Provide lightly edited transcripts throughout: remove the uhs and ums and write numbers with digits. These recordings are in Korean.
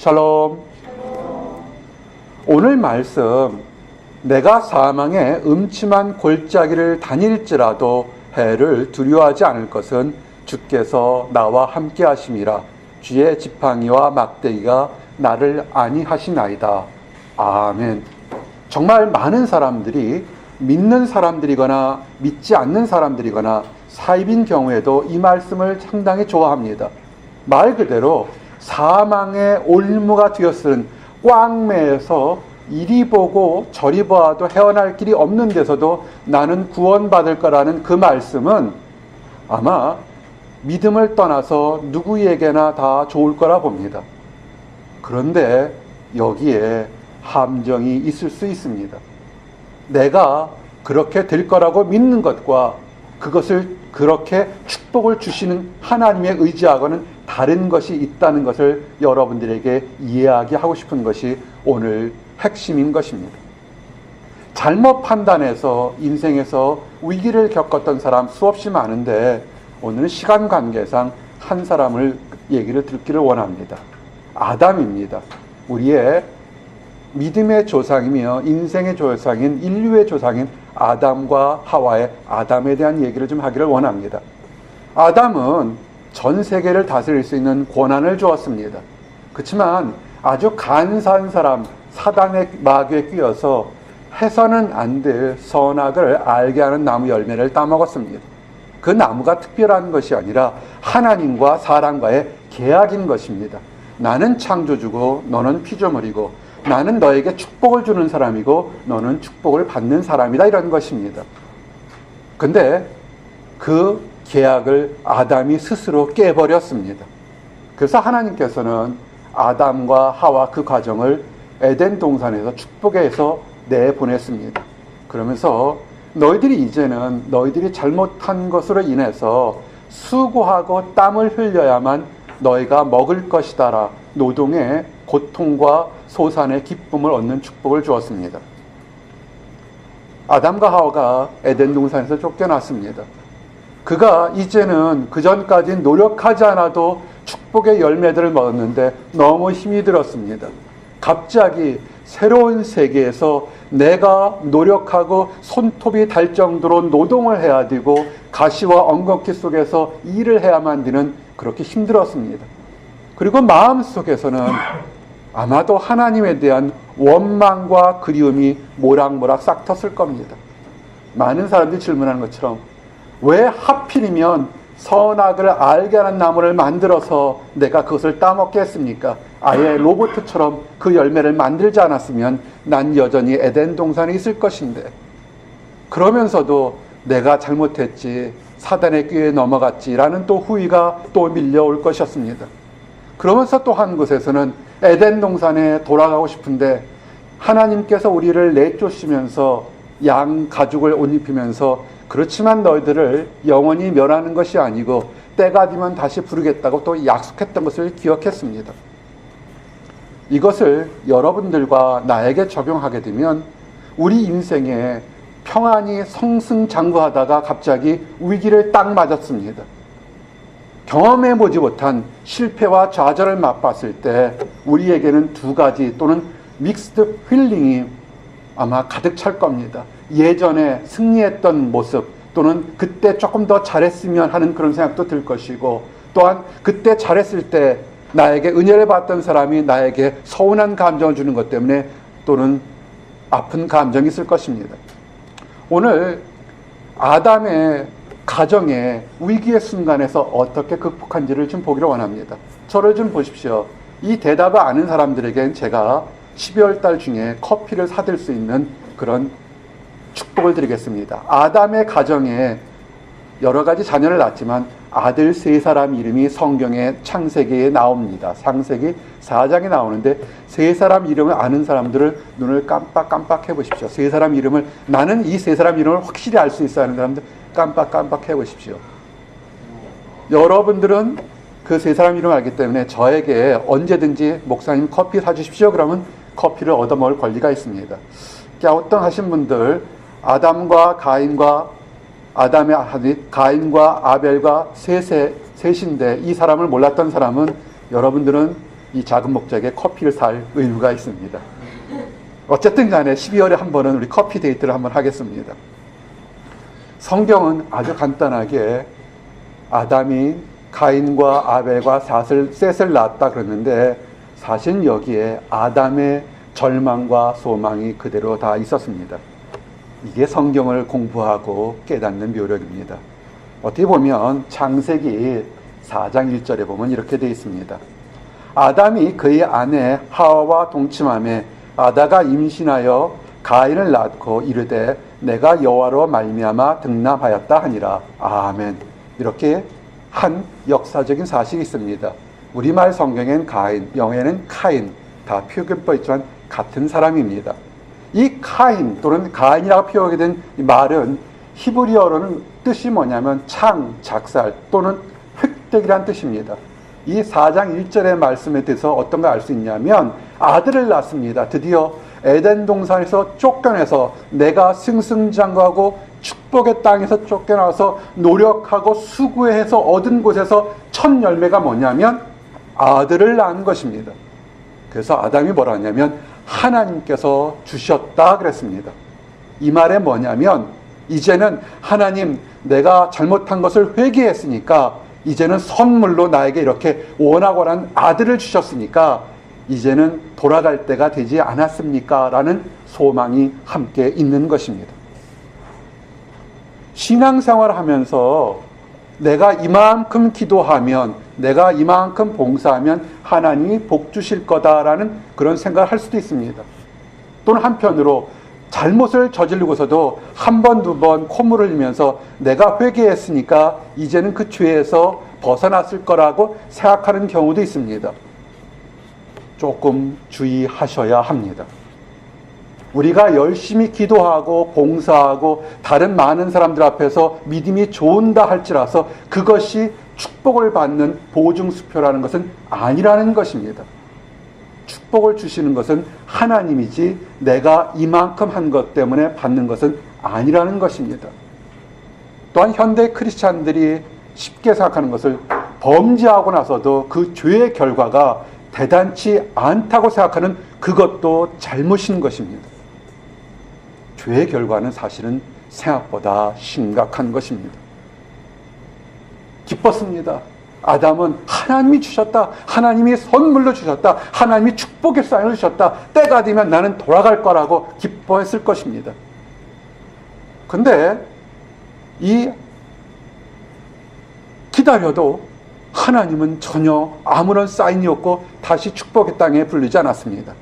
샬롬. 오늘 말씀, 내가 사망의 음침한 골짜기를 다닐지라도 해를 두려워하지 않을 것은 주께서 나와 함께 하심이라. 주의 지팡이와 막대기가 나를 안위하시나이다. 아멘. 정말 많은 사람들이 믿는 사람들이거나 믿지 않는 사람들이거나 사입인 경우에도 이 말씀을 상당히 좋아합니다. 말 그대로 사망의 올무가 되었은 꽉매에서 이리 보고 저리 보아도 헤어날 길이 없는 데서도 나는 구원받을 거라는 그 말씀은 아마 믿음을 떠나서 누구에게나 다 좋을 거라 봅니다. 그런데 여기에 함정이 있을 수 있습니다. 내가 그렇게 될 거라고 믿는 것과 그것을 그렇게 축복을 주시는 하나님에 의지하고는 다른 것이 있다는 것을 여러분들에게 이야기하고 싶은 것이 오늘 핵심인 것입니다. 잘못 판단해서 인생에서 위기를 겪었던 사람 수없이 많은데 오늘은 시간 관계상 한 사람을 얘기를 듣기를 원합니다. 아담입니다. 우리의 믿음의 조상이며 인생의 조상인 인류의 조상인 아담과 하와의 아담에 대한 얘기를 좀 하기를 원합니다. 아담은 전 세계를 다스릴 수 있는 권한을 주었습니다. 그렇지만 아주 간사한 사람 사단의 마귀에 끼어서 해서는 안 될 선악을 알게 하는 나무 열매를 따먹었습니다. 그 나무가 특별한 것이 아니라 하나님과 사람과의 계약인 것입니다. 나는 창조주고 너는 피조물이고 나는 너에게 축복을 주는 사람이고 너는 축복을 받는 사람이다, 이런 것입니다. 근데 그 계약을 아담이 스스로 깨버렸습니다. 그래서 하나님께서는 아담과 하와 그 과정을 에덴 동산에서 축복해서 내보냈습니다. 그러면서 너희들이 이제는 너희들이 잘못한 것으로 인해서 수고하고 땀을 흘려야만 너희가 먹을 것이다라 노동의 고통과 소산의 기쁨을 얻는 축복을 주었습니다. 아담과 하와가 에덴 동산에서 쫓겨났습니다. 그가 이제는 그전까지 노력하지 않아도 축복의 열매들을 먹었는데 너무 힘이 들었습니다. 갑자기 새로운 세계에서 내가 노력하고 손톱이 달 정도로 노동을 해야 되고 가시와 엉겅퀴 속에서 일을 해야만 되는 그렇게 힘들었습니다. 그리고 마음속에서는 아마도 하나님에 대한 원망과 그리움이 모락모락 싹 텄을 겁니다. 많은 사람들이 질문하는 것처럼 왜 하필이면 선악을 알게 하는 나무를 만들어서 내가 그것을 따먹게 했습니까? 아예 로봇처럼 그 열매를 만들지 않았으면 난 여전히 에덴 동산에 있을 것인데, 그러면서도 내가 잘못했지, 사단의 꾀에 넘어갔지라는 또 후회가 또 밀려올 것이었습니다. 그러면서 또 한 곳에서는 에덴 동산에 돌아가고 싶은데 하나님께서 우리를 내쫓으면서 양 가죽을 옷 입히면서 그렇지만 너희들을 영원히 멸하는 것이 아니고 때가 되면 다시 부르겠다고 또 약속했던 것을 기억했습니다. 이것을 여러분들과 나에게 적용하게 되면 우리 인생에 평안히 성승장구하다가 갑자기 위기를 딱 맞았습니다. 경험해보지 못한 실패와 좌절을 맛봤을 때 우리에게는 두 가지 또는 믹스드 필링이 아마 가득 찰 겁니다. 예전에 승리했던 모습 또는 그때 조금 더 잘했으면 하는 그런 생각도 들 것이고, 또한 그때 잘했을 때 나에게 은혜를 받던 사람이 나에게 서운한 감정을 주는 것 때문에 또는 아픈 감정이 있을 것입니다. 오늘 아담의 가정의 위기의 순간에서 어떻게 극복한지를 좀 보기를 원합니다. 저를 좀 보십시오. 이 대답을 아는 사람들에겐 제가 12월 달 중에 커피를 사들 수 있는 그런 축복을 드리겠습니다. 아담의 가정에 여러 가지 자녀를 낳았지만 아들 세 사람 이름이 성경의 창세기에 나옵니다. 창세기 4장에 나오는데 세 사람 이름을 아는 사람들을 눈을 깜빡깜빡 해보십시오. 세 사람 이름을, 나는 이 세 사람 이름을 확실히 알 수 있어 하는 사람들 깜빡깜빡 해보십시오. 여러분들은 그 세 사람 이름을 알기 때문에 저에게 언제든지 목사님 커피 사주십시오 그러면 커피를 얻어먹을 권리가 있습니다. 갸우뚱하신 분들, 아담과 가인과 아담의 아들 가인과 아벨과 셋인데 이 사람을 몰랐던 사람은 여러분들은 이 작은 목적에 커피를 살 의무가 있습니다. 어쨌든 간에 12월에 한 번은 우리 커피 데이트를 한번 하겠습니다. 성경은 아주 간단하게 아담이 가인과 아벨과 셋을 낳았다 그러는데, 사실 여기에 아담의 절망과 소망이 그대로 다 있었습니다. 이게 성경을 공부하고 깨닫는 묘력입니다. 어떻게 보면 창세기 4장 1절에 보면 이렇게 되어 있습니다. 아담이 그의 아내 하와와 동침하며 아다가 임신하여 가인을 낳고 이르되 내가 여호와로 말미암아 등남하였다 하니라. 아멘. 이렇게 한 역사적인 사실이 있습니다. 우리말 성경엔 가인, 영어에는 카인, 다 표기법 있지만 같은 사람입니다. 이 카인 또는 가인이라고 표현하게 된 이 말은 히브리어로는 뜻이 뭐냐면 창, 작살 또는 획득이란 뜻입니다. 이 4장 1절의 말씀에 대해서 어떤 걸 알 수 있냐면 아들을 낳습니다. 드디어 에덴 동산에서 쫓겨내서 내가 승승장구하고 축복의 땅에서 쫓겨나서 노력하고 수고해서 얻은 곳에서 첫 열매가 뭐냐면 아들을 낳은 것입니다. 그래서 아담이 뭐라 하냐면 하나님께서 주셨다 그랬습니다. 이 말에 뭐냐면 이제는 하나님, 내가 잘못한 것을 회개했으니까 이제는 선물로 나에게 이렇게 원하고란 아들을 주셨으니까 이제는 돌아갈 때가 되지 않았습니까? 라는 소망이 함께 있는 것입니다. 신앙생활을 하면서 내가 이만큼 기도하면, 내가 이만큼 봉사하면 하나님이 복 주실 거다라는 그런 생각을 할 수도 있습니다. 또는 한편으로 잘못을 저지르고서도 한 번, 두 번 콧물을 흘리면서 내가 회개했으니까 이제는 그 죄에서 벗어났을 거라고 생각하는 경우도 있습니다. 조금 주의하셔야 합니다. 우리가 열심히 기도하고 봉사하고 다른 많은 사람들 앞에서 믿음이 좋은다 할지라서 그것이 축복을 받는 보증수표라는 것은 아니라는 것입니다. 축복을 주시는 것은 하나님이지 내가 이만큼 한 것 때문에 받는 것은 아니라는 것입니다. 또한 현대 크리스찬들이 쉽게 생각하는 것을 범죄하고 나서도 그 죄의 결과가 대단치 않다고 생각하는 그것도 잘못인 것입니다. 죄의 결과는 사실은 생각보다 심각한 것입니다. 기뻤습니다. 아담은 하나님이 주셨다. 하나님이 선물로 주셨다. 하나님이 축복의 사인을 주셨다. 때가 되면 나는 돌아갈 거라고 기뻐했을 것입니다. 근데 이 기다려도 하나님은 전혀 아무런 사인이 없고 다시 축복의 땅에 부르지 않았습니다.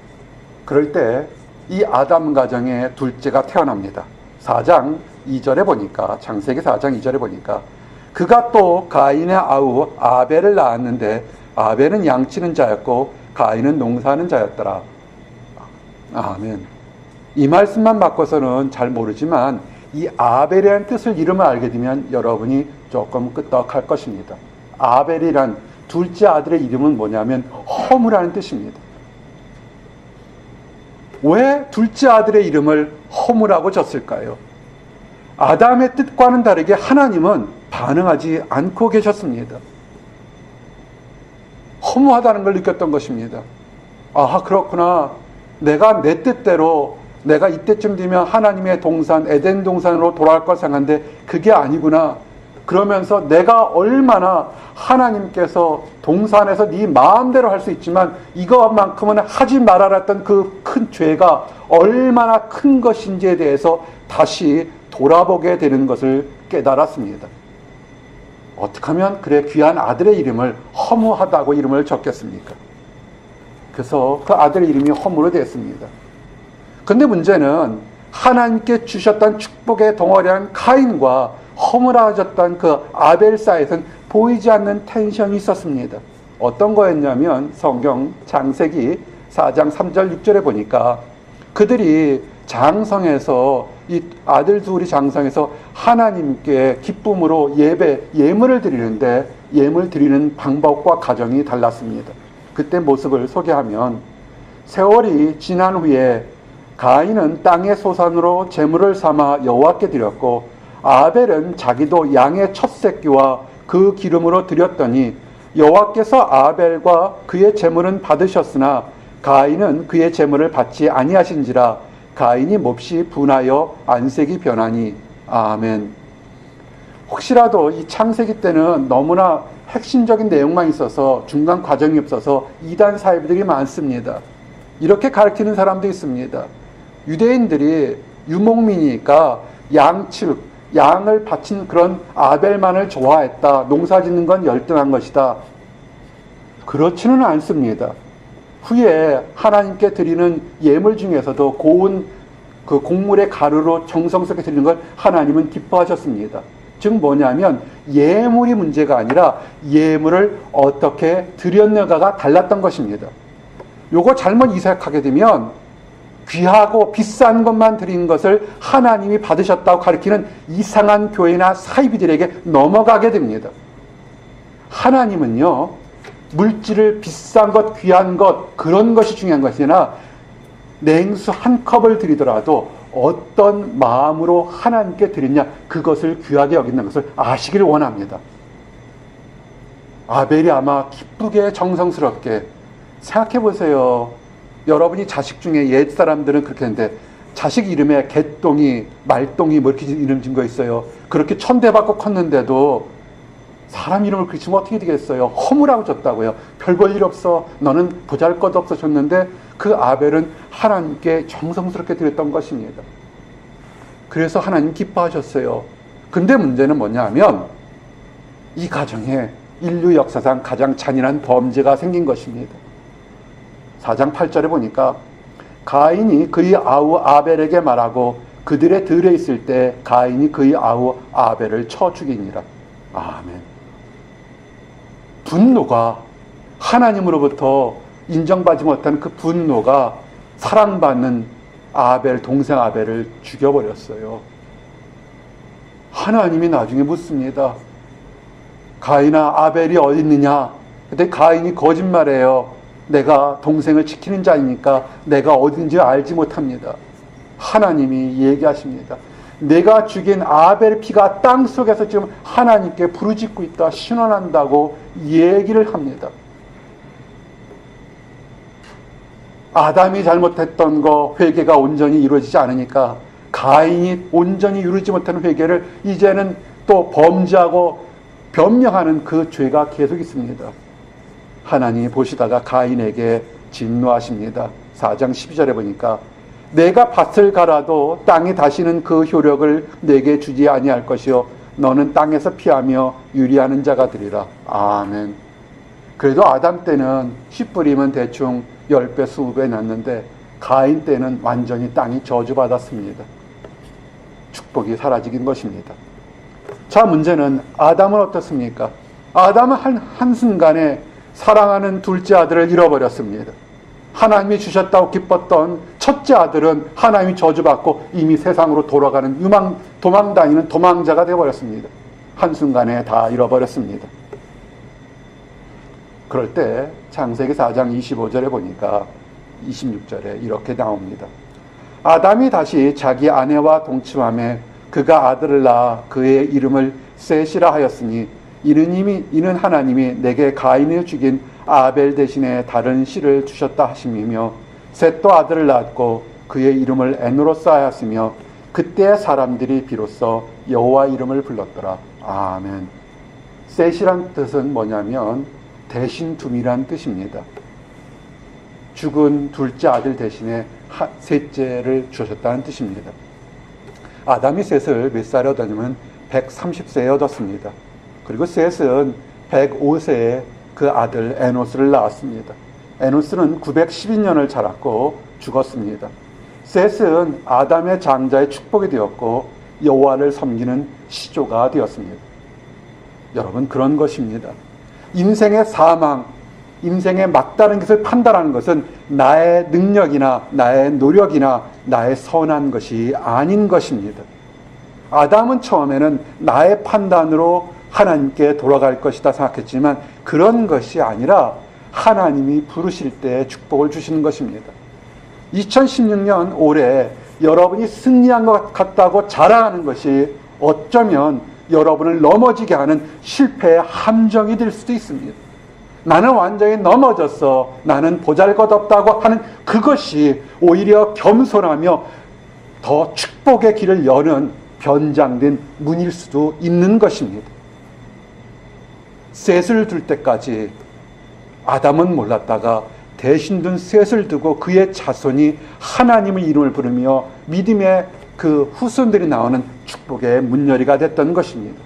그럴 때 이 아담 가정에 둘째가 태어납니다. 4장 2절에 보니까, 창세기 4장 2절에 보니까 그가 또 가인의 아우 아벨을 낳았는데 아벨은 양치는 자였고 가인은 농사하는 자였더라. 아멘. 이 말씀만 바꿔서는 잘 모르지만 이 아벨이라는 뜻을 이름을 알게 되면 여러분이 조금 끄떡할 것입니다. 아벨이란 둘째 아들의 이름은 뭐냐면 허무라는 뜻입니다. 왜 둘째 아들의 이름을 허무라고 졌을까요? 아담의 뜻과는 다르게 하나님은 반응하지 않고 계셨습니다. 허무하다는 걸 느꼈던 것입니다. 아, 그렇구나. 내가 내 뜻대로 내가 이때쯤 되면 하나님의 동산, 에덴 동산으로 돌아갈 걸 생각하는데 그게 아니구나. 그러면서 내가 얼마나 하나님께서 동산에서 네 마음대로 할 수 있지만 이것만큼은 하지 말아라 했던 그 큰 죄가 얼마나 큰 것인지에 대해서 다시 돌아보게 되는 것을 깨달았습니다. 어떻게 하면 그래 귀한 아들의 이름을 허무하다고 이름을 적겠습니까? 그래서 그 아들의 이름이 허무로 됐습니다. 근데 문제는 하나님께 주셨던 축복의 덩어리한 카인과 허물어졌던 그 아벨 사이에는 보이지 않는 텐션이 있었습니다. 어떤 거였냐면 성경 창세기 4장 3절 6절에 보니까 그들이 장성해서 이 아들 둘이 장성해서 하나님께 기쁨으로 예물을 드리는데 예물 드리는 방법과 과정이 달랐습니다. 그때 모습을 소개하면 세월이 지난 후에 가인은 땅의 소산으로 제물을 삼아 여호와께 드렸고 아벨은 자기도 양의 첫 새끼와 그 기름으로 드렸더니 여호와께서 아벨과 그의 제물은 받으셨으나 가인은 그의 제물을 받지 아니하신지라 가인이 몹시 분하여 안색이 변하니. 아멘. 혹시라도 이 창세기 때는 너무나 핵심적인 내용만 있어서 중간 과정이 없어서 이단 사이비들이 많습니다. 이렇게 가르치는 사람도 있습니다. 유대인들이 유목민이니까 양측, 양을 바친 그런 아벨만을 좋아했다. 농사 짓는 건 열등한 것이다. 그렇지는 않습니다. 후에 하나님께 드리는 예물 중에서도 고운 그 곡물의 가루로 정성스럽게 드리는 걸 하나님은 기뻐하셨습니다. 즉 뭐냐면 예물이 문제가 아니라 예물을 어떻게 드렸는가가 달랐던 것입니다. 요거 잘못 이색하게 되면 귀하고 비싼 것만 드린 것을 하나님이 받으셨다고 가르치는 이상한 교회나 사이비들에게 넘어가게 됩니다. 하나님은요, 물질을 비싼 것, 귀한 것, 그런 것이 중요한 것이 아니라 냉수 한 컵을 드리더라도 어떤 마음으로 하나님께 드리냐, 그것을 귀하게 여기는 것을 아시기를 원합니다. 아벨이 아마 기쁘게 정성스럽게 생각해 보세요. 여러분이 자식 중에 옛 사람들은 그렇게 했는데 자식 이름에 개똥이, 말똥이 뭐 이렇게 이름 진 거 있어요. 그렇게 천대받고 컸는데도 사람 이름을 그렇게 치면 어떻게 되겠어요? 허무라고 줬다고요. 별 볼 일 없어. 너는 보잘것없어 줬는데 그 아벨은 하나님께 정성스럽게 드렸던 것입니다. 그래서 하나님 기뻐하셨어요. 근데 문제는 뭐냐 하면 이 가정에 인류 역사상 가장 잔인한 범죄가 생긴 것입니다. 4장 8절에 보니까 가인이 그의 아우 아벨에게 말하고 그들의 들에 있을 때 가인이 그의 아우 아벨을 쳐 죽이니라. 아멘. 분노가 하나님으로부터 인정받지 못한 그 분노가 사랑받는 아벨, 동생 아벨을 죽여버렸어요. 하나님이 나중에 묻습니다. 가인아, 아벨이 어디 있느냐? 근데 가인이 거짓말해요. 내가 동생을 지키는 자이니까 내가 어딘지 알지 못합니다. 하나님이 얘기하십니다. 내가 죽인 아벨의 피가 땅속에서 지금 하나님께 부르짖고 있다, 신원한다고 얘기를 합니다. 아담이 잘못했던 거 회개가 온전히 이루어지지 않으니까 가인이 온전히 이루지 못하는 회개를 이제는 또 범죄하고 변명하는 그 죄가 계속 있습니다. 하나님이 보시다가 가인에게 진노하십니다. 4장 12절에 보니까 내가 밭을 갈아도 땅이 다시는 그 효력을 내게 주지 아니할 것이요 너는 땅에서 피하며 유리하는 자가 되리라. 아멘. 그래도 아담 때는 씨 뿌리면 대충 10배, 20배 났는데 가인 때는 완전히 땅이 저주받았습니다. 축복이 사라지긴 것입니다. 자, 문제는 아담은 어떻습니까? 아담은 한순간에 사랑하는 둘째 아들을 잃어버렸습니다. 하나님이 주셨다고 기뻤던 첫째 아들은 하나님이 저주받고 이미 세상으로 돌아가는 도망다니는 도망자가 되어버렸습니다. 한순간에 다 잃어버렸습니다. 그럴 때 창세기 4장 25절에 보니까 26절에 이렇게 나옵니다. 아담이 다시 자기 아내와 동침하며 그가 아들을 낳아 그의 이름을 셋이라 하였으니 이는 하나님이 내게 가인을 죽인 아벨 대신에 다른 씨를 주셨다 하심이며 셋도 아들을 낳았고 그의 이름을 에노로스 하였으며 그때 사람들이 비로소 여호와 이름을 불렀더라. 아멘. 셋이란 뜻은 뭐냐면 대신 둠이란 뜻입니다. 죽은 둘째 아들 대신에 셋째를 주셨다는 뜻입니다. 아담이 셋을 몇 살에 얻었냐면 130세에 얻었습니다. 그리고 셋은 105세에 그 아들 에노스를 낳았습니다. 에노스는 912년을 자랐고 죽었습니다. 셋은 아담의 장자의 축복이 되었고 여호와를 섬기는 시조가 되었습니다. 여러분, 그런 것입니다. 인생의 사망, 인생의 막다른 것을 판단하는 것은 나의 능력이나 나의 노력이나 나의 선한 것이 아닌 것입니다. 아담은 처음에는 나의 판단으로 하나님께 돌아갈 것이다 생각했지만 그런 것이 아니라 하나님이 부르실 때 축복을 주시는 것입니다. 2016년 올해 여러분이 승리한 것 같다고 자랑하는 것이 어쩌면 여러분을 넘어지게 하는 실패의 함정이 될 수도 있습니다. 나는 완전히 넘어졌어. 나는 보잘것없다고 하는 그것이 오히려 겸손하며 더 축복의 길을 여는 변장된 문일 수도 있는 것입니다. 셋을 둘 때까지 아담은 몰랐다가 대신 둔 셋을 두고 그의 자손이 하나님의 이름을 부르며 믿음의 그 후손들이 나오는 축복의 문열이가 됐던 것입니다.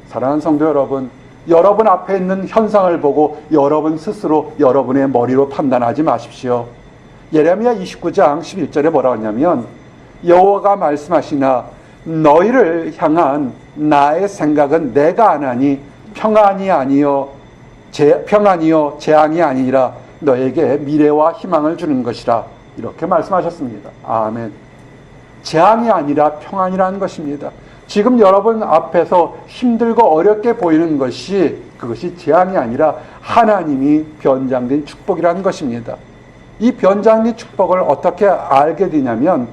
사랑하는 성도 여러분, 여러분 앞에 있는 현상을 보고 여러분 스스로 여러분의 머리로 판단하지 마십시오. 예레미야 29장 11절에 뭐라고 하냐면 여호와가 말씀하시나 너희를 향한 나의 생각은 내가 안 하니 평안이요 재앙이 아니라 너에게 미래와 희망을 주는 것이라 이렇게 말씀하셨습니다. 아멘. 재앙이 아니라 평안이라는 것입니다. 지금 여러분 앞에서 힘들고 어렵게 보이는 것이 그것이 재앙이 아니라 하나님이 변장된 축복이라는 것입니다. 이 변장된 축복을 어떻게 알게 되냐면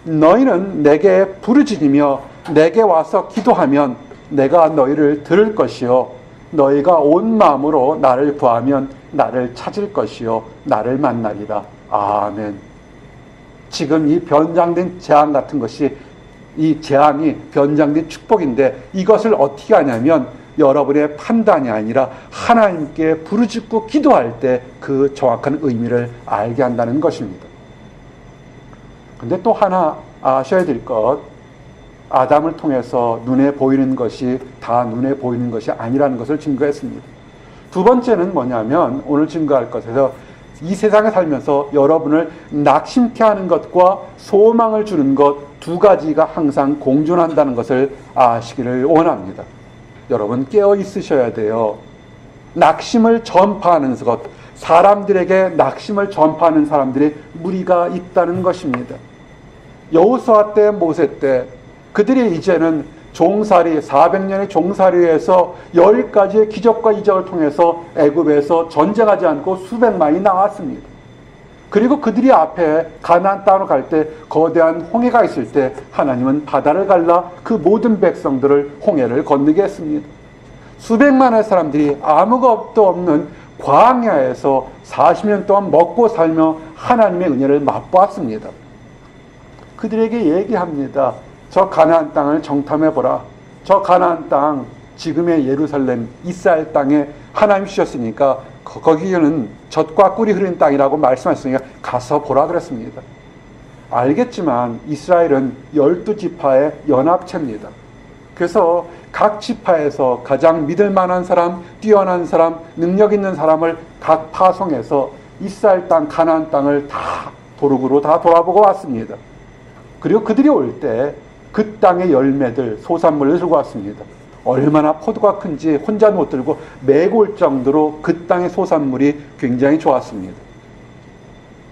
너희는 내게 부르짖으며 내게 와서 기도하면 내가 너희를 들을 것이요 너희가 온 마음으로 나를 구하면 나를 찾을 것이요 나를 만나리라. 아멘. 지금 이 변장된 재앙 같은 것이 이 재앙이 변장된 축복인데 이것을 어떻게 하냐면 여러분의 판단이 아니라 하나님께 부르짖고 기도할 때 그 정확한 의미를 알게 한다는 것입니다. 근데 또 하나 아셔야 될 것, 아담을 통해서 눈에 보이는 것이 다 눈에 보이는 것이 아니라는 것을 증거했습니다. 두 번째는 뭐냐면 오늘 증거할 것에서 이 세상에 살면서 여러분을 낙심케 하는 것과 소망을 주는 것 두 가지가 항상 공존한다는 것을 아시기를 원합니다. 여러분 깨어 있으셔야 돼요. 낙심을 전파하는 것, 사람들에게 낙심을 전파하는 사람들이 무리가 있다는 것입니다. 여호수아 때, 모세 때 그들이 이제는 종살이 400년의 종살이에서 10가지의 기적과 이적을 통해서 애굽에서 전쟁하지 않고 수백만이 나왔습니다. 그리고 그들이 앞에 가나안 땅으로 갈 때 거대한 홍해가 있을 때 하나님은 바다를 갈라 그 모든 백성들을 홍해를 건너게 했습니다. 수백만의 사람들이 아무것도 없는 광야에서 40년 동안 먹고 살며 하나님의 은혜를 맛보았습니다. 그들에게 얘기합니다. 저 가나안 땅을 정탐해보라. 저 가나안 땅, 지금의 예루살렘, 이스라엘 땅에 하나님 주셨으니까 거기는 젖과 꿀이 흐르는 땅이라고 말씀하셨으니까 가서 보라 그랬습니다. 알겠지만 이스라엘은 12지파의 연합체입니다. 그래서 각 지파에서 가장 믿을 만한 사람, 뛰어난 사람, 능력 있는 사람을 각 파송해서 이스라엘 땅, 가나안 땅을 다 도둑으로 다 돌아보고 왔습니다. 그리고 그들이 올 때 그 땅의 열매들, 소산물을 들고 왔습니다. 얼마나 포도가 큰지 혼자 못 들고 메고 올 정도로 그 땅의 소산물이 굉장히 좋았습니다.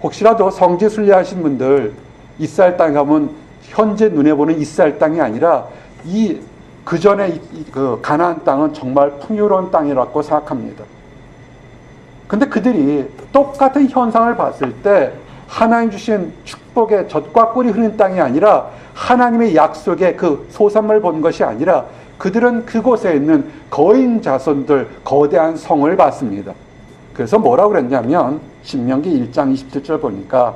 혹시라도 성지 순례하신 분들 이스라엘 땅에 가면 현재 눈에 보는 이스라엘 땅이 아니라 그 전에 그 가나안 땅은 정말 풍요로운 땅이라고 생각합니다. 근데 그들이 똑같은 현상을 봤을 때 하나님 주신 축복의 젖과 꿀이 흐르는 땅이 아니라 하나님의 약속의 그 소산물 본 것이 아니라 그들은 그곳에 있는 거인 자손들 거대한 성을 봤습니다. 그래서 뭐라고 그랬냐면 신명기 1장 27절 보니까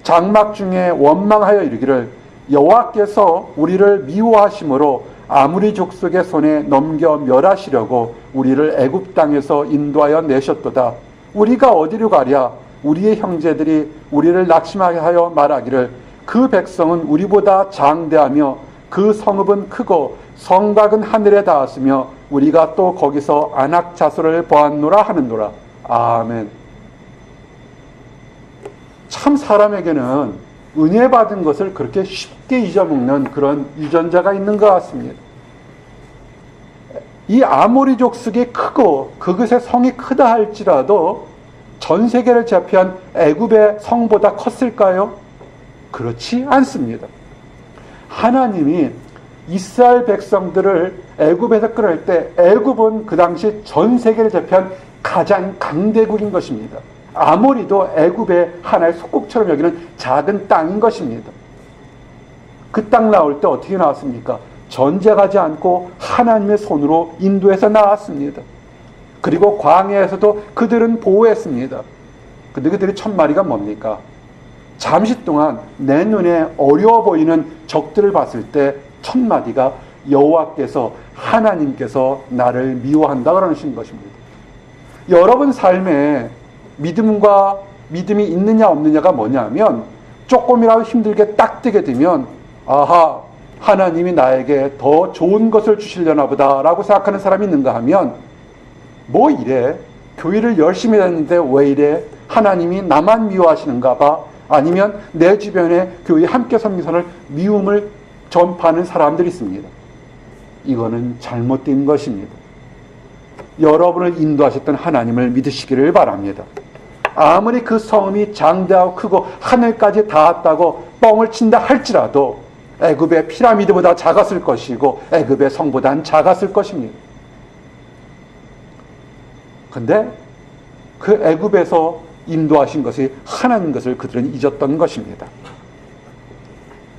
장막 중에 원망하여 이르기를 여호와께서 우리를 미워하심으로 아무리 족속의 손에 넘겨 멸하시려고 우리를 애굽 땅에서 인도하여 내셨도다. 우리가 어디로 가랴? 우리의 형제들이 우리를 낙심하게 하여 말하기를 그 백성은 우리보다 장대하며 그 성읍은 크고 성곽은 하늘에 닿았으며 우리가 또 거기서 안악 자소를 보았노라 하는도라. 아멘. 참 사람에게는 은혜 받은 것을 그렇게 쉽게 잊어먹는 그런 유전자가 있는 것 같습니다. 이 아모리 족속이 크고 그것의 성이 크다 할지라도 전 세계를 제패한 애굽의 성보다 컸을까요? 그렇지 않습니다. 하나님이 이스라엘 백성들을 애굽에서 끌어낼 때 애굽은 그 당시 전 세계를 제패한 가장 강대국인 것입니다. 아모리도 애굽의 하나의 속국처럼 여기는 작은 땅인 것입니다. 그 땅 나올 때 어떻게 나왔습니까? 전쟁하지 않고 하나님의 손으로 인도해서 나왔습니다. 그리고 광야에서도 그들은 보호했습니다. 근데 그들이 첫 마디가 뭡니까? 잠시 동안 내 눈에 어려워 보이는 적들을 봤을 때 첫 마디가 여호와께서, 하나님께서 나를 미워한다 그러신 것입니다. 여러분 삶에 믿음이 있느냐 없느냐가 뭐냐면, 조금이라도 힘들게 딱 뜨게 되면 아하, 하나님이 나에게 더 좋은 것을 주시려나 보다 라고 생각하는 사람이 있는가 하면, 뭐 이래? 교회를 열심히 다니는데 왜 이래? 하나님이 나만 미워하시는가 봐? 아니면 내 주변에 교회 함께 섬기선을 미움을 전파하는 사람들이 있습니다. 이거는 잘못된 것입니다. 여러분을 인도하셨던 하나님을 믿으시기를 바랍니다. 아무리 그 성읍이 장대하고 크고 하늘까지 닿았다고 뻥을 친다 할지라도 애굽의 피라미드보다 작았을 것이고 애굽의 성보단 작았을 것입니다. 근데 그 애굽에서 인도하신 것이 하나님 것을 그들은 잊었던 것입니다.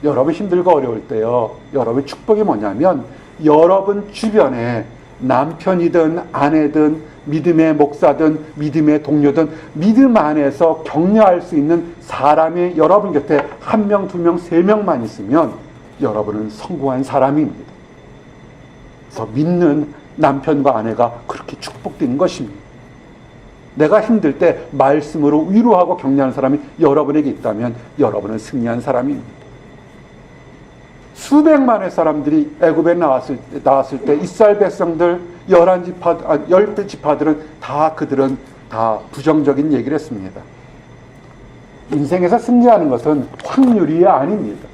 여러분 힘들고 어려울 때요, 여러분의 축복이 뭐냐면, 여러분 주변에 남편이든 아내든 믿음의 목사든 믿음의 동료든 믿음 안에서 격려할 수 있는 사람이 여러분 곁에 1명, 2명, 3명만 있으면 여러분은 성공한 사람입니다. 그래서 믿는 남편과 아내가 그렇게 축복된 것입니다. 내가 힘들 때 말씀으로 위로하고 격려하는 사람이 여러분에게 있다면 여러분은 승리한 사람입니다. 수백만의 사람들이 애굽에 나왔을 때 이스라엘 백성들 10지파들은 그들은 다 부정적인 얘기를 했습니다. 인생에서 승리하는 것은 확률이 아닙니다.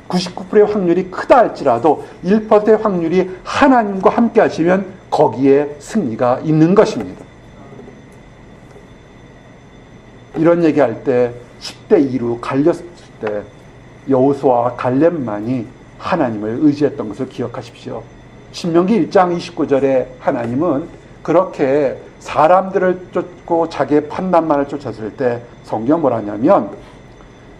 99%의 확률이 크다 할지라도 1%의 확률이 하나님과 함께 하시면 거기에 승리가 있는 것입니다. 이런 얘기할 때 10대 2로 갈렸을 때 여호수아와 갈렙만이 하나님을 의지했던 것을 기억하십시오. 신명기 1장 29절에 하나님은 그렇게 사람들을 쫓고 자기의 판단만을 쫓았을 때 성경 뭐라 하냐면,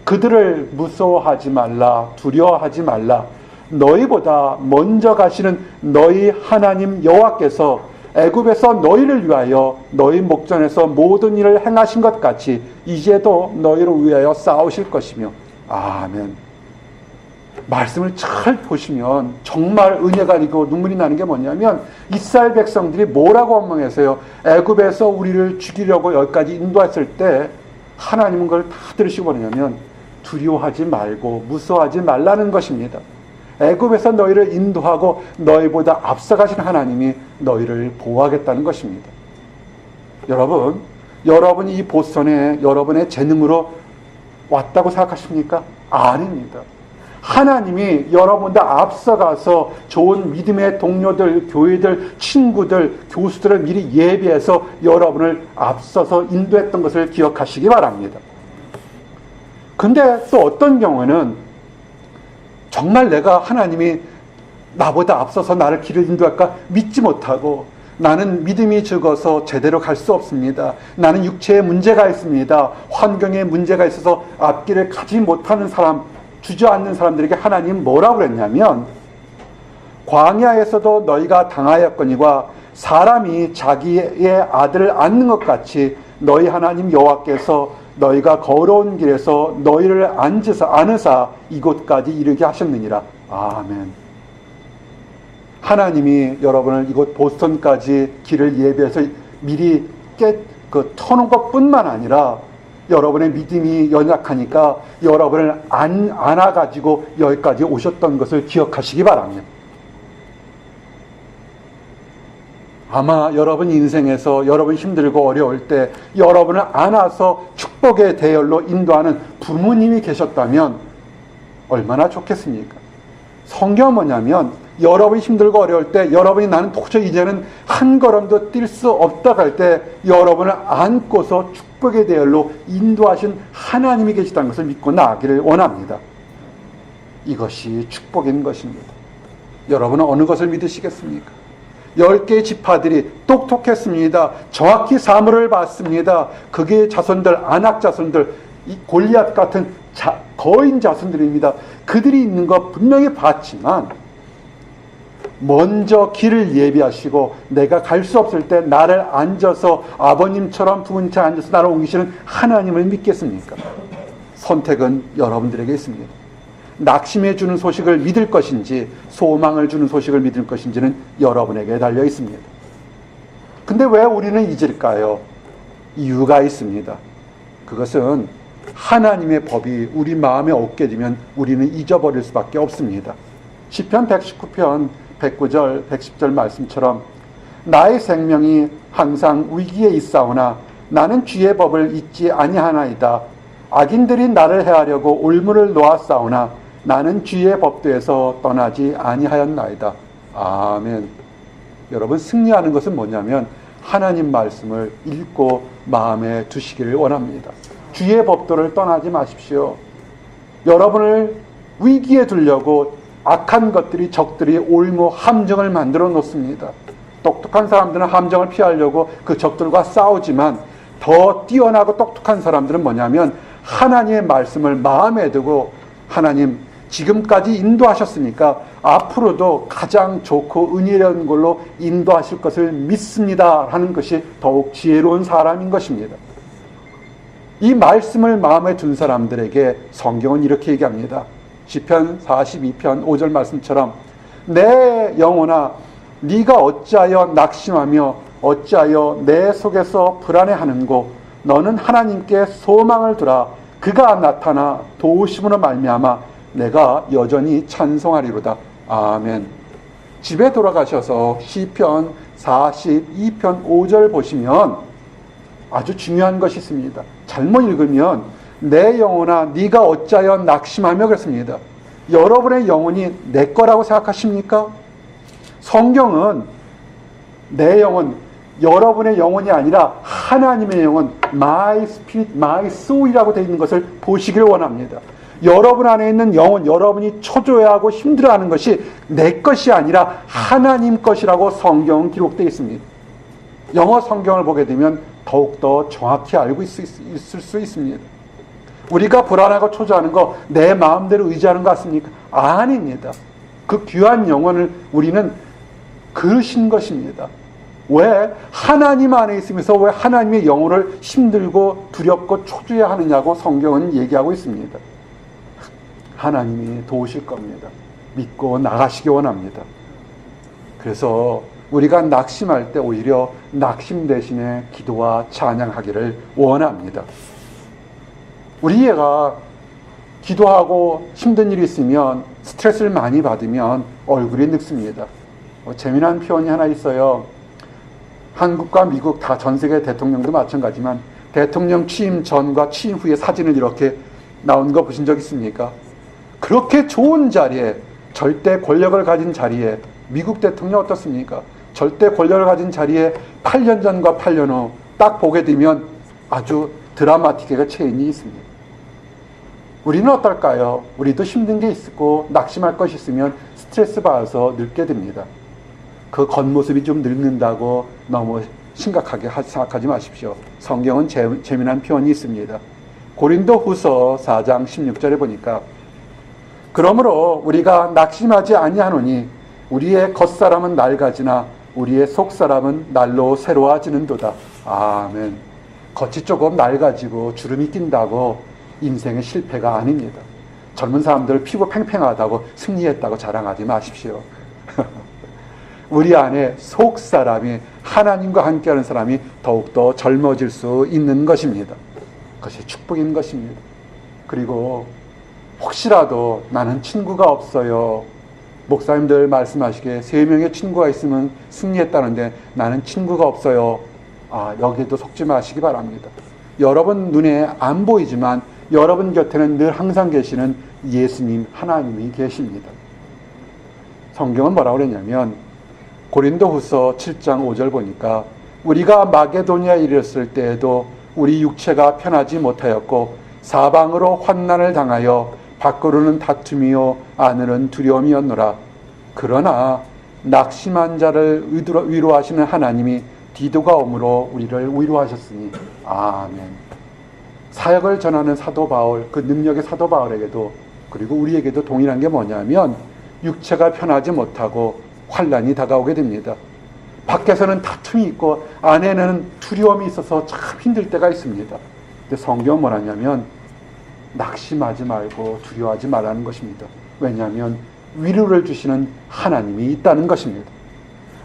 그들을 무서워하지 말라, 두려워하지 말라. 너희보다 먼저 가시는 너희 하나님 여호와께서 애굽에서 너희를 위하여 너희 목전에서 모든 일을 행하신 것 같이 이제도 너희를 위하여 싸우실 것이며. 아멘. 말씀을 잘 보시면 정말 은혜가 있고 눈물이 나는 게 뭐냐면, 이스라엘 백성들이 뭐라고 원망해서요, 애굽에서 우리를 죽이려고 여기까지 인도했을 때 하나님은 그걸 다 들으시고 뭐냐면, 두려워하지 말고 무서워하지 말라는 것입니다. 애굽에서 너희를 인도하고 너희보다 앞서가신 하나님이 너희를 보호하겠다는 것입니다. 여러분이 이 보선에 여러분의 재능으로 왔다고 생각하십니까? 아닙니다. 하나님이 여러분보다 앞서가서 좋은 믿음의 동료들, 교회들, 친구들, 교수들을 미리 예비해서 여러분을 앞서서 인도했던 것을 기억하시기 바랍니다. 근데 또 어떤 경우는 정말 내가 하나님이 나보다 앞서서 나를 길을 인도할까 믿지 못하고, 나는 믿음이 적어서 제대로 갈 수 없습니다. 나는 육체에 문제가 있습니다. 환경에 문제가 있어서 앞길을 가지 못하는 사람, 주저앉는 사람들에게 하나님 뭐라고 그랬냐면, 광야에서도 너희가 당하였거니와 사람이 자기의 아들을 안는 것 같이 너희 하나님 여호와께서 너희가 걸어온 길에서 너희를 안으사 이곳까지 이르게 하셨느니라. 아멘. 하나님이 여러분을 이곳 보스턴까지 길을 예비해서 미리 터놓은 것뿐만 아니라, 여러분의 믿음이 연약하니까 여러분을 안아가지고 여기까지 오셨던 것을 기억하시기 바랍니다. 아마 여러분 인생에서 여러분 힘들고 어려울 때 여러분을 안아서 축복의 대열로 인도하는 부모님이 계셨다면 얼마나 좋겠습니까? 성경은 뭐냐면, 여러분이 힘들고 어려울 때, 여러분이 나는 도저히 이제는 한 걸음도 뛸 수 없다 할 때 여러분을 안고서 축복의 대열로 인도하신 하나님이 계시다는 것을 믿고 나아가기를 원합니다. 이것이 축복인 것입니다. 여러분은 어느 것을 믿으시겠습니까? 10개의 지파들이 똑똑했습니다. 정확히 사물을 봤습니다. 그의 자손들, 아낙 자손들, 이 골리앗 같은 거인 자손들입니다. 그들이 있는 거 분명히 봤지만 먼저 길을 예비하시고 내가 갈 수 없을 때 나를 앉아서 아버님처럼 두 번째 앉아서 나를 옮기시는 하나님을 믿겠습니까? 선택은 여러분들에게 있습니다. 낙심해 주는 소식을 믿을 것인지 소망을 주는 소식을 믿을 것인지는 여러분에게 달려 있습니다. 근데 왜 우리는 잊을까요? 이유가 있습니다. 그것은 하나님의 법이 우리 마음에 없게 되면 우리는 잊어버릴 수밖에 없습니다. 시편 119편 109절 110절 말씀처럼 나의 생명이 항상 위기에 있사오나 나는 주의 법을 잊지 아니하나이다. 악인들이 나를 해하려고 올무를 놓았사오나 나는 주의 법도에서 떠나지 아니하였나이다. 아멘. 여러분, 승리하는 것은 뭐냐면 하나님 말씀을 읽고 마음에 두시기를 원합니다. 주의 법도를 떠나지 마십시오. 여러분을 위기에 두려고 악한 것들이, 적들이 올무 함정을 만들어 놓습니다. 똑똑한 사람들은 함정을 피하려고 그 적들과 싸우지만 더 뛰어나고 똑똑한 사람들은 뭐냐면 하나님의 말씀을 마음에 두고 하나님 지금까지 인도하셨으니까 앞으로도 가장 좋고 은혜로운 걸로 인도하실 것을 믿습니다 하는 것이 더욱 지혜로운 사람인 것입니다. 이 말씀을 마음에 둔 사람들에게 성경은 이렇게 얘기합니다. 시편 42편 5절 말씀처럼 내 영혼아 네가 어찌하여 낙심하며 어찌하여 내 속에서 불안해하는고 너는 하나님께 소망을 두라. 그가 나타나 도우심으로 말미암아 내가 여전히 찬송하리로다. 아멘. 집에 돌아가셔서 시편 42편 5절 보시면 아주 중요한 것이 있습니다. 잘못 읽으면 내 영혼아 네가 어찌하여 낙심하며 그랬습니다. 여러분의 영혼이 내 거라고 생각하십니까? 성경은 내 영혼, 여러분의 영혼이 아니라 하나님의 영혼, my spirit, my soul이라고 되어 있는 것을 보시길 원합니다. 여러분 안에 있는 영혼, 여러분이 초조해하고 힘들어하는 것이 내 것이 아니라 하나님 것이라고 성경은 기록되어 있습니다. 영어 성경을 보게 되면 더욱더 정확히 알고 있을 수 있습니다. 우리가 불안하고 초조하는 거 내 마음대로 의지하는 것 같습니까? 아닙니다. 그 귀한 영혼을 우리는 그으신 것입니다. 왜? 하나님 안에 있으면서 왜 하나님의 영혼을 힘들고 두렵고 초조해 하느냐고 성경은 얘기하고 있습니다. 하나님이 도우실 겁니다. 믿고 나가시기 원합니다. 그래서 우리가 낙심할 때 오히려 낙심 대신에 기도와 찬양하기를 원합니다. 우리가 기도하고 힘든 일이 있으면 스트레스를 많이 받으면 얼굴이 늙습니다. 재미난 표현이 하나 있어요. 한국과 미국 다 전 세계 대통령도 마찬가지지만 대통령 취임 전과 취임 후에 사진을 이렇게 나온 거 보신 적 있습니까? 그렇게 좋은 자리에, 절대 권력을 가진 자리에, 미국 대통령 어떻습니까? 절대 권력을 가진 자리에 8년 전과 8년 후 딱 보게 되면 아주 드라마틱하게 체인이 있습니다. 우리는 어떨까요? 우리도 힘든 게 있고 낙심할 것이 있으면 스트레스 받아서 늙게 됩니다. 그 겉모습이 좀 늙는다고 너무 심각하게 생각하지 마십시오. 성경은 재미난 표현이 있습니다. 고린도후서 4장 16절에 보니까 그러므로 우리가 낙심하지 아니하노니 우리의 겉사람은 낡아지나 우리의 속사람은 날로 새로워지는도다. 아멘. 겉이 조금 낡아지고 주름이 낀다고 인생의 실패가 아닙니다. 젊은 사람들 피부 팽팽하다고 승리했다고 자랑하지 마십시오. 우리 안에 속사람이 하나님과 함께하는 사람이 더욱더 젊어질 수 있는 것입니다. 그것이 축복인 것입니다. 그리고 혹시라도 나는 친구가 없어요. 목사님들 말씀하시기에 3명의 친구가 있으면 승리했다는데 나는 친구가 없어요. 여기에도 속지 마시기 바랍니다. 여러분 눈에 안 보이지만 여러분 곁에는 늘 항상 계시는 예수님, 하나님이 계십니다. 성경은 뭐라고 그랬냐면 고린도후서 7장 5절 보니까 우리가 마게도니아에 이르렀을 때에도 우리 육체가 편하지 못하였고 사방으로 환난을 당하여 밖으로는 다툼이요 안으로는 두려움이었노라. 그러나 낙심한 자를 위로하시는 하나님이 디도가 오므로 우리를 위로하셨으니 아멘. 사역을 전하는 사도 바울, 그 능력의 사도 바울에게도 그리고 우리에게도 동일한 게 뭐냐면 육체가 편하지 못하고 환난이 다가오게 됩니다. 밖에서는 다툼이 있고 안에는 두려움이 있어서 참 힘들 때가 있습니다. 근데 성경은 뭐라냐면 낙심하지 말고 두려워하지 말라는 것입니다. 왜냐하면 위로를 주시는 하나님이 있다는 것입니다.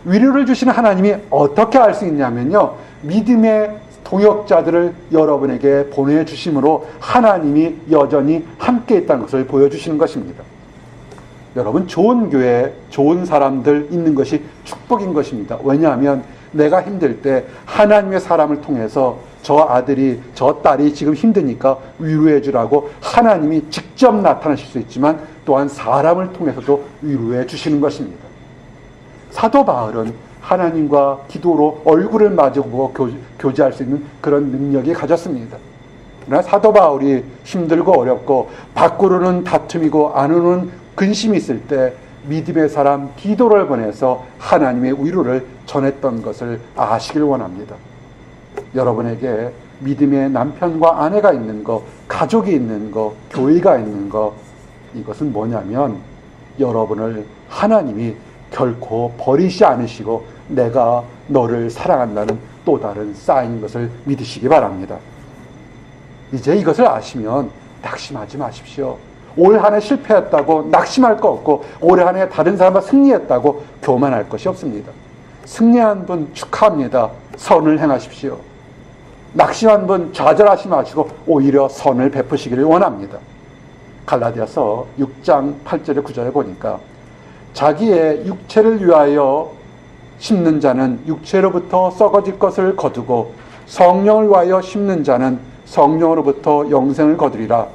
위로를 주시는 하나님이 어떻게 알 수 있냐면요, 믿음의 동역자들을 여러분에게 보내주심으로 하나님이 여전히 함께 있다는 것을 보여주시는 것입니다. 여러분, 좋은 교회, 좋은 사람들 있는 것이 축복인 것입니다. 왜냐하면 내가 힘들 때 하나님의 사람을 통해서 저 아들이, 저 딸이 지금 힘드니까 위로해 주라고 하나님이 직접 나타나실 수 있지만 또한 사람을 통해서도 위로해 주시는 것입니다. 사도 바울은 하나님과 기도로 얼굴을 마주보고 교제할 수 있는 그런 능력이 가졌습니다. 그러나 사도 바울이 힘들고 어렵고 밖으로는 다툼이고 안으로는 근심이 있을 때 믿음의 사람 디도를 보내서 하나님의 위로를 전했던 것을 아시길 원합니다. 여러분에게 믿음의 남편과 아내가 있는 것, 가족이 있는 것, 교회가 있는 것, 이것은 뭐냐면 여러분을 하나님이 결코 버리지 않으시고 내가 너를 사랑한다는 또 다른 사인인 것을 믿으시기 바랍니다. 이제 이것을 아시면 낙심하지 마십시오. 올 한 해 실패했다고 낙심할 거 없고 올 한 해 다른 사람과 승리했다고 교만할 것이 없습니다. 승리한 분 축하합니다. 선을 행하십시오. 낙심한 분 좌절하지 마시고 오히려 선을 베푸시기를 원합니다. 갈라디아서 6장 8절에 9절에 보니까 자기의 육체를 위하여 심는 자는 육체로부터 썩어질 것을 거두고 성령을 위하여 심는 자는 성령으로부터 영생을 거두리라.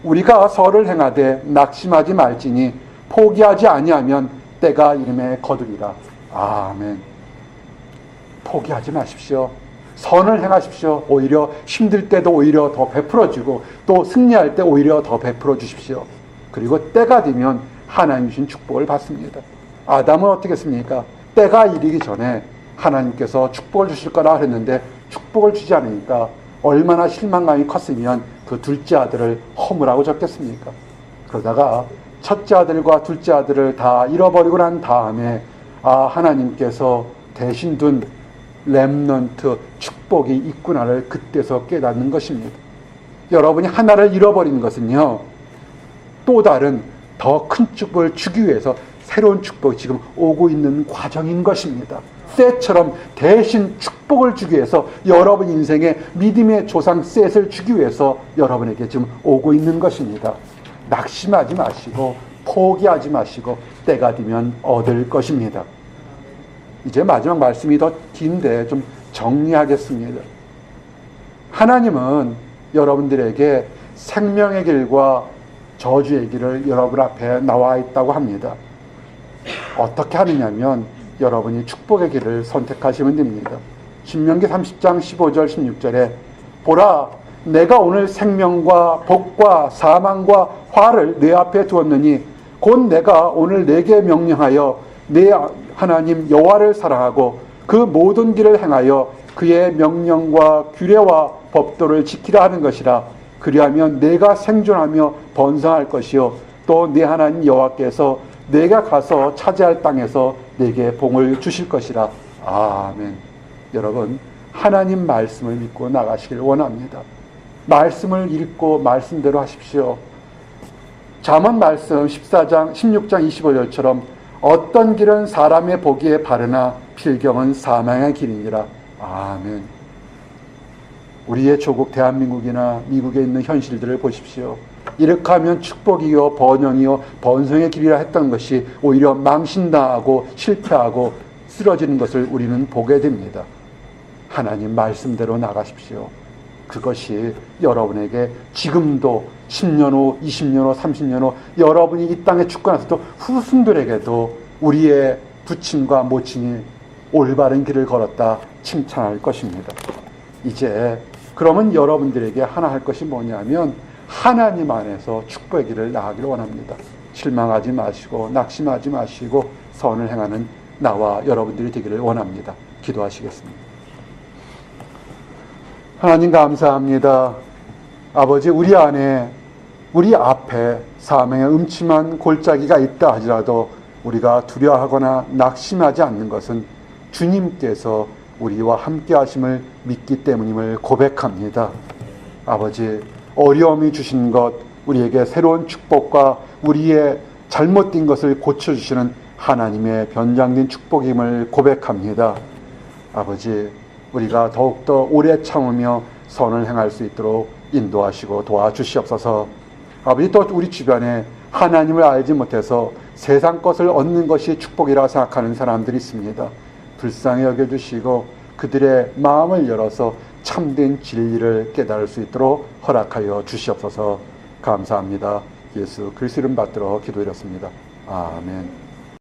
우리가 선을 행하되 낙심하지 말지니 포기하지 아니하면 때가 이름에 거두리라. 아멘. 포기하지 마십시오. 선을 행하십시오. 오히려 힘들 때도 오히려 더 베풀어주고 또 승리할 때 오히려 더 베풀어 주십시오. 그리고 때가 되면 하나님 주신 축복을 받습니다. 아담은 어떻게 했습니까? 때가 이르기 전에 하나님께서 축복을 주실 거라 했는데 축복을 주지 않으니까 얼마나 실망감이 컸으면 그 둘째 아들을 허물하고 졌겠습니까? 그러다가 첫째 아들과 둘째 아들을 다 잃어버리고 난 다음에 하나님께서 대신 둔 렘넌트 축복이 있구나를 그때서 깨닫는 것입니다. 여러분이 하나를 잃어버린 것은요, 또 다른 더 큰 축복을 주기 위해서 새로운 축복이 지금 오고 있는 과정인 것입니다. 셋처럼 대신 축복을 주기 위해서 여러분 인생에 믿음의 조상 셋을 주기 위해서 여러분에게 지금 오고 있는 것입니다. 낙심하지 마시고 포기하지 마시고 때가 되면 얻을 것입니다. 이제 마지막 말씀이 더 긴데 좀 정리하겠습니다. 하나님은 여러분들에게 생명의 길과 저주의 길을 여러분 앞에 나와 있다고 합니다. 어떻게 하느냐면 여러분이 축복의 길을 선택하시면 됩니다. 신명기 30장 15절 16절에 보라, 내가 오늘 생명과 복과 사망과 화를 내 앞에 두었느니 곧 내가 오늘 내게 명령하여 내 하나님 여호와를 사랑하고 그 모든 길을 행하여 그의 명령과 규례와 법도를 지키라 하는 것이라. 그리하면 내가 생존하며 번성할 것이요 또 내 하나님 여호와께서 내가 가서 차지할 땅에서 내게 복을 주실 것이라. 아멘. 여러분, 하나님 말씀을 믿고 나가시길 원합니다. 말씀을 읽고 말씀대로 하십시오. 잠언 말씀 16장 25절처럼 어떤 길은 사람의 보기에 바르나 필경은 사망의 길이니라. 아멘. 우리의 조국 대한민국이나 미국에 있는 현실들을 보십시오. 이렇게 하면 축복이요 번영이요 번성의 길이라 했던 것이 오히려 망신당하고 실패하고 쓰러지는 것을 우리는 보게 됩니다. 하나님 말씀대로 나가십시오. 그것이 여러분에게 지금도 10년 후, 20년 후, 30년 후 여러분이 이 땅에 죽고 나서도 후손들에게도 우리의 부친과 모친이 올바른 길을 걸었다 칭찬할 것입니다. 이제 그러면 여러분들에게 하나 할 것이 뭐냐면 하나님 안에서 축복의 길을 나가기를 원합니다. 실망하지 마시고 낙심하지 마시고 선을 행하는 나와 여러분들이 되기를 원합니다. 기도하시겠습니다. 하나님 감사합니다. 아버지, 우리 안에 우리 앞에 사망의 음침한 골짜기가 있다 하지라도 우리가 두려워하거나 낙심하지 않는 것은 주님께서 우리와 함께 하심을 믿기 때문임을 고백합니다. 아버지, 어려움이 주신 것, 우리에게 새로운 축복과 우리의 잘못된 것을 고쳐주시는 하나님의 변장된 축복임을 고백합니다. 아버지, 우리가 더욱더 오래 참으며 선을 행할 수 있도록 인도하시고 도와주시옵소서. 아버지, 또 우리 주변에 하나님을 알지 못해서 세상 것을 얻는 것이 축복이라 생각하는 사람들이 있습니다. 불쌍히 여겨주시고 그들의 마음을 열어서 참된 진리를 깨달을 수 있도록 허락하여 주시옵소서. 감사합니다. 예수 그리스도 이름 받들어 기도드렸습니다. 아멘.